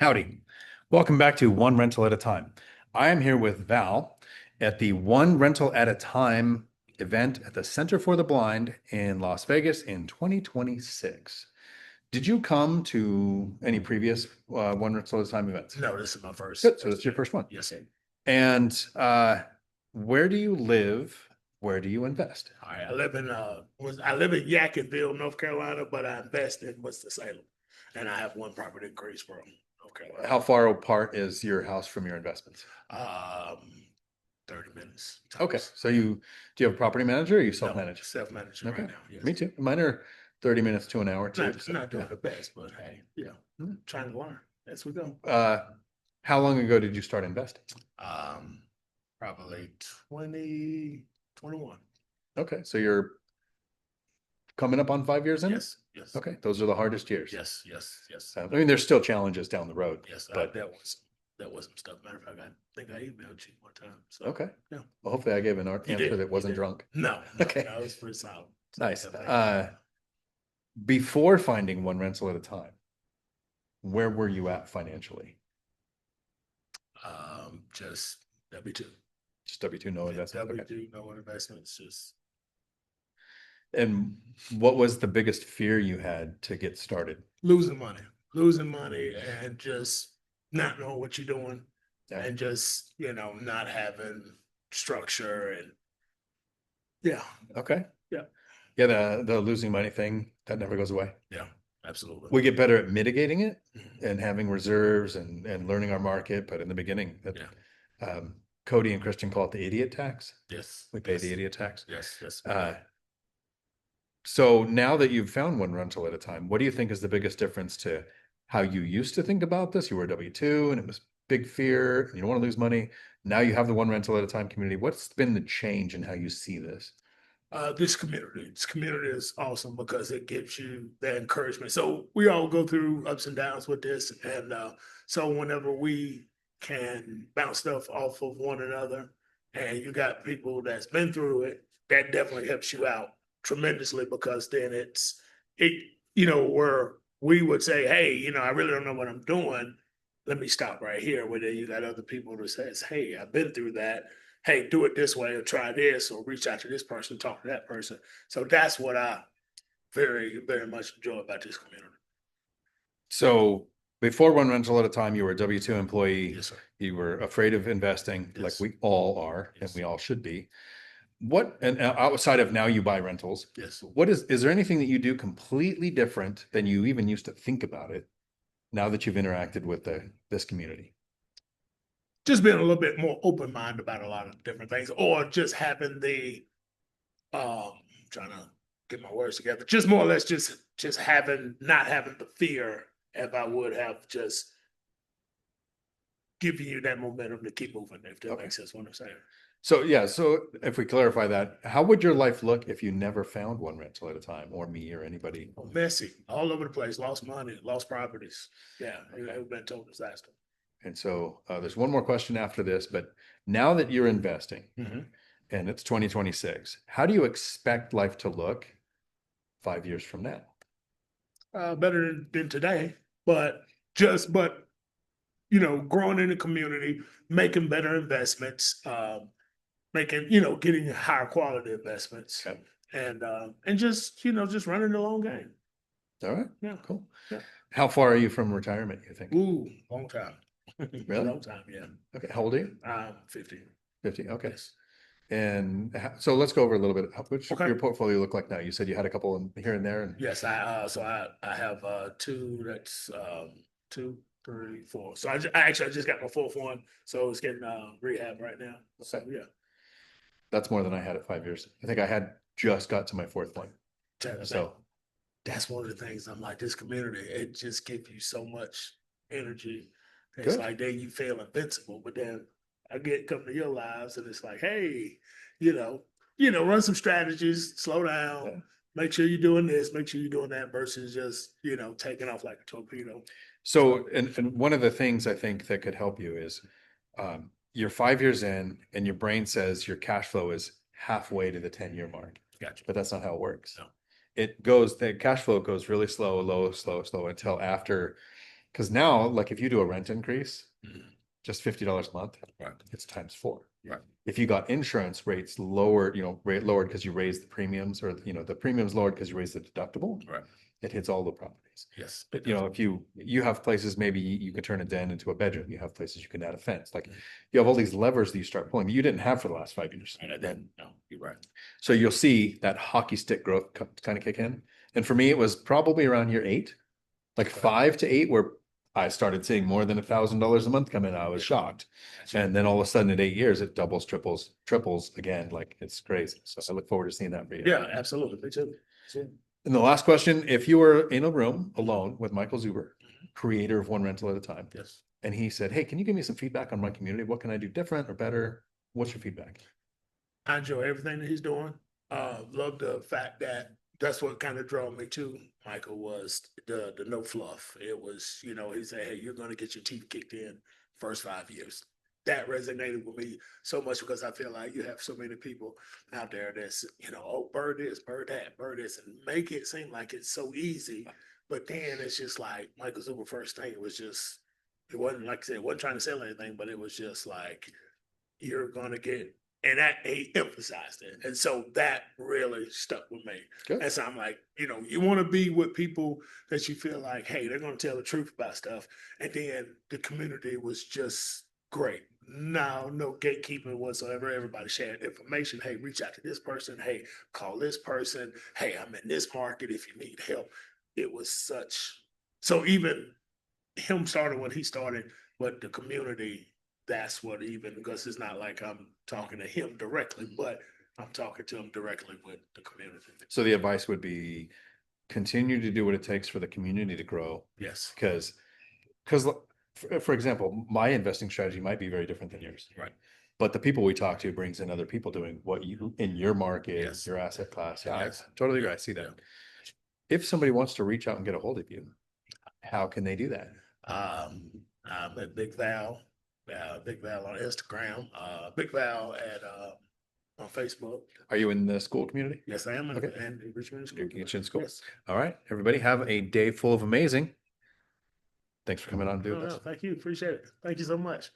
Howdy. Welcome back to One Rental at a Time. I am here with Val at the One Rental at a Time event at the Center for the Blind in Las Vegas in 2026. Did you come to any previous One Rental at a Time events? No, this is my first. Good. So that's your first one. Yes, sir. And where do you live? Where do you invest? All right. I live in Yadkinville, North Carolina, but I invest in Winston-Salem, and I have one property in Greensboro, North Carolina. How far apart is your house from your investments? 30 minutes. Okay. So do you have a property manager or you self-manage? No, self-managed Okay. right now. Yes. Me too. Mine are 30 minutes to an hour too. Not doing the best, but hey, trying to learn as we go. How long ago did you start investing? Probably 2021. Okay, so you're coming up on 5 years in? Yes, yes. Okay, those are the hardest years. Yes, yes, yes. I mean, there's still challenges down the road. Yes, but that was some stuff. Matter of fact, I think I emailed you one time. So okay. Yeah. Well, hopefully I gave an answer that wasn't drunk. No. Okay. No, it was pretty solid. Nice. Before finding One Rental at a Time, where were you at financially? Just W2. Just W2, no investment. W2, Okay. no investments. Just And what was the biggest fear you had to get started? losing money, and just not knowing what you're doing, and just not having structure and yeah. Okay. Yeah. Yeah, the losing money thing, that never goes away. Yeah, absolutely. We get better at mitigating it Mhm. and having reserves and learning our market. But in the beginning, Cody and Christian call it the idiot tax. Yes. We pay the idiot tax. Yes, yes. So now that you've found One Rental at a Time, what do you think is the biggest difference to how you used to think about this? You were W2 and it was big fear and you don't want to lose money. Now you have the One Rental at a Time community. What's been the change in how you see this? This community is awesome because it gives you that encouragement. So we all go through ups and downs with this, and so whenever we can bounce stuff off of one another, and you got people that's been through it, that definitely helps you out tremendously because then where we would say, hey, I really don't know what I'm doing. Let me stop right here. Where then you got other people that says, hey, I've been through that. Hey, do it this way or try this or reach out to this person, talk to that person. So that's what I very, very much enjoy about this community. So before One Rental at a Time, you were a W2 employee. Yes, sir. You were afraid of investing, like we all are, and we all should be. And outside of now you buy rentals, Yes. Is there anything that you do completely different than you even used to think about it now that you've interacted with this community? Just being a little bit more open-minded about a lot of different things, or just having trying to get my words together, just more or less just not having the fear if I would have just giving you that momentum to keep moving, if that makes sense what I'm saying. So if we clarify that, how would your life look if you never found One Rental at a Time, or me or anybody? Messy, all over the place, lost money, lost properties. Yeah, it's been a total disaster. And so there's one more question after this, but now that you're investing and it's 2026, how do you expect life to look 5 years from now? Better than today, but growing in the community, making better investments, getting higher quality investments, Okay. and just running the long game. All right. Yeah. Cool. Yeah. How far are you from retirement, you think? Ooh, long time. Really? Long time, yeah. Okay. How old are you? 50. 50. Okay. Yes. And so let's go over a little bit. What's Okay. your portfolio look like now? You said you had a couple here and there. Yes, I have two. That's 2, 3, 4. So I just got my fourth one. So it's getting rehab right now. So yeah. That's more than I had at 5 years. I think I had just got to my fourth one. So that's one of the things I'm like, this community, it just gives you so much energy. It's Good. like then you feel invincible, but then I come to your lives and it's like, hey, run some strategies, slow down, make sure you're doing this, make sure you're doing that versus just, taking off like a torpedo. So, and one of the things I think that could help you is you're 5 years in and your brain says your cash flow is halfway to the 10-year mark. Gotcha. But that's not how it works. No. The cash flow goes really slow, slow until after Because now, like if you do a rent increase, Mhm. just $50 a month, Right. it's times 4. Right. If you got insurance rates lowered, rate lowered because you raised the premiums, or the premiums lowered because you raised the deductible, Right. it hits all the properties. Yes. But if you have places, maybe you can turn a den into a bedroom. You have places you can add a fence. Like you have all these levers that you start pulling that you didn't have for the last 5 years. And I didn't. No, you're right. So you'll see that hockey stick growth kind of kick in. And for me, it was probably around year 8, like 5 to 8, where I started seeing more than $1,000 a month come in. I was shocked. And then all of a sudden at 8 years, it doubles, triples again. Like it's crazy. So I look forward to seeing that for you. Yeah, absolutely. Me too. And the last question, if you were in a room alone with Michael Zuber, creator of One Rental at a Time, Yes. and he said, hey, can you give me some feedback on my community? What can I do different or better? What's your feedback? I enjoy everything that he's doing. Love the fact that that's what kind of drew me to Michael was the no fluff. It was, he said, hey, you're going to get your teeth kicked in first 5 years. That resonated with me so much because I feel like you have so many people out there that's, oh, bird this, bird that, bird this, and make it seem like it's so easy. But then it's just like Michael Zuber first thing, it wasn't like I said, it wasn't trying to sell anything, but it was just like, you're going to get, and that he emphasized it. And so that really stuck with me. Good. And so I'm like, you want to be with people that you feel like, hey, they're going to tell the truth about stuff. And then the community was just great. No gatekeeping whatsoever. Everybody shared information. Hey, reach out to this person. Hey, call this person. Hey, I'm in this market if you need help. It was so even him started when he started, but the community, that's what even, because it's not like I'm talking to him directly, but I'm talking to him directly with the community. So the advice would be continue to do what it takes for the community to grow. Yes. Because for example, my investing strategy might be very different than yours. Right. But the people we talk to brings in other people doing what you in your market, Yes. your asset class. Yeah, Yes. I totally agree. I see that. Yeah. If somebody wants to reach out and get a hold of you, how can they do that? I'm at Big Val on Instagram, Big Val on Facebook. Are you in the school community? Yes, I am. Okay. And Richmond School. You're in school. Yes. All right, everybody, have a day full of amazing. Thanks for coming on and doing No, this. thank you. Appreciate it. Thank you so much.